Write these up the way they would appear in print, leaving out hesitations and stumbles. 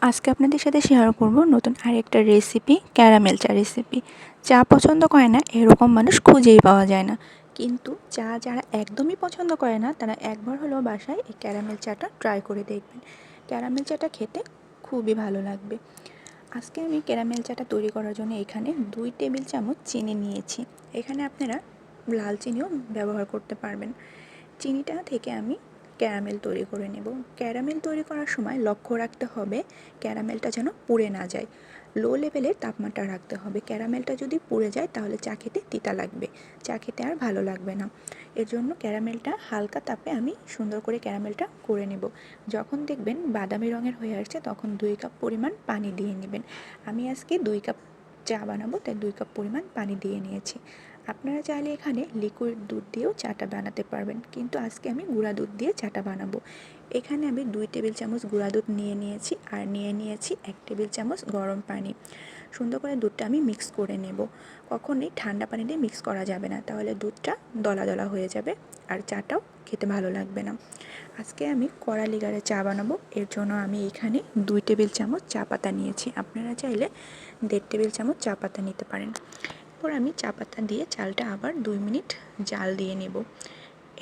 আজকে আপনাদের সাথে শেয়ার করব নতুন আরেকটা রেসিপি, ক্যারামেল চা রেসিপি। চা পছন্দ করে না এরকম মানুষ খুঁজেই পাওয়া যায় না, কিন্তু চা যারা একদমই পছন্দ করে না তারা একবার হলেও বাসায় এই ক্যারামেল চাটা ট্রাই করে দেখবেন। ক্যারামেল চাটা খেতে খুবই ভালো লাগবে। আজকে আমি ক্যারামেল চাটা তৈরি করার জন্য এখানে 2 টেবিল চামচ চিনি নিয়েছি। এখানে আপনারা লাল চিনিও ব্যবহার করতে পারবেন। চিনিটা থেকে আমি ক্যারামেল তৈরি করে নেব। ক্যারামেল তৈরি করার সময় লক্ষ্য রাখতে হবে ক্যারামেলটা যেন পুড়ে না যায়। লো লেভেলের তাপমাত্রা রাখতে হবে। ক্যারামেলটা যদি পুড়ে যায় তাহলে চা খেতে তিতা লাগবে, চা খেতে আর ভালো লাগবে না। এর জন্য ক্যারামেলটা হালকা তাপে আমি সুন্দর করে ক্যারামেলটা করে নেব। যখন দেখবেন বাদামি রঙের হয়ে আসছে তখন 2 কাপ পরিমাণ পানি দিয়ে নেবেন। আমি আজকে 2 কাপ চা বানাবো, তাই 2 কাপ পরিমাণ পানি দিয়ে নিয়েছি। আপনারা চাইলে এখানে লিকুইড দুধ দিয়েও চাটা বানাতে পারবেন, কিন্তু আজকে আমি গুঁড়া দুধ দিয়ে চাটা বানাবো। এখানে আমি 2 টেবিল চামচ গুঁড়া দুধ নিয়ে নিয়েছি আর নিয়ে নিয়েছি 1 টেবিল চামচ গরম পানি। সুন্দর করে দুধটা আমি মিক্স করে নেব। কখনোই ঠান্ডা পানি দিয়ে মিক্স করা যাবে না, তাহলে দুধটা দলা দলা হয়ে যাবে আর চাটাও খেতে ভালো লাগবে না। আজকে আমি কড়া লিগারে চা বানাবো, এর জন্য আমি এখানে 2 টেবিল চামচ চা পাতা নিয়েছি। আপনারা চাইলে 1.5 টেবিল চামচ চা পাতা নিতে পারেন। এরপর আমি চা পাতা দিয়ে চালটা আবার 2 মিনিট জাল দিয়ে নেব।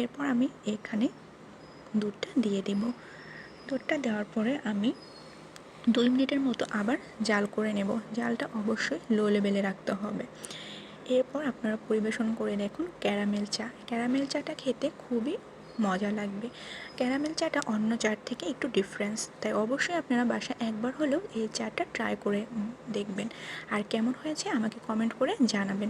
এরপর আমি এখানে দুধটা দিয়ে দেব। দুধটা দেওয়ার পরে আমি 2 মিনিটের মতো আবার জাল করে নেব। জালটা অবশ্যই লো লেভেলে রাখতে হবে। এরপর আপনারা পরিবেশন করে দেখুন ক্যারামেল চা। ক্যারামেল চাটা খেতে খুবই মজা লাগবে। ক্যারামেল চাটা অন্য চার থেকে একটু ডিফারেন্স, তাই অবশ্যই আপনারা বাসায় একবার হলেও এই চাটা ট্রাই করে দেখবেন। আর কেমন হয়েছে আমাকে কমেন্ট করে জানাবেন।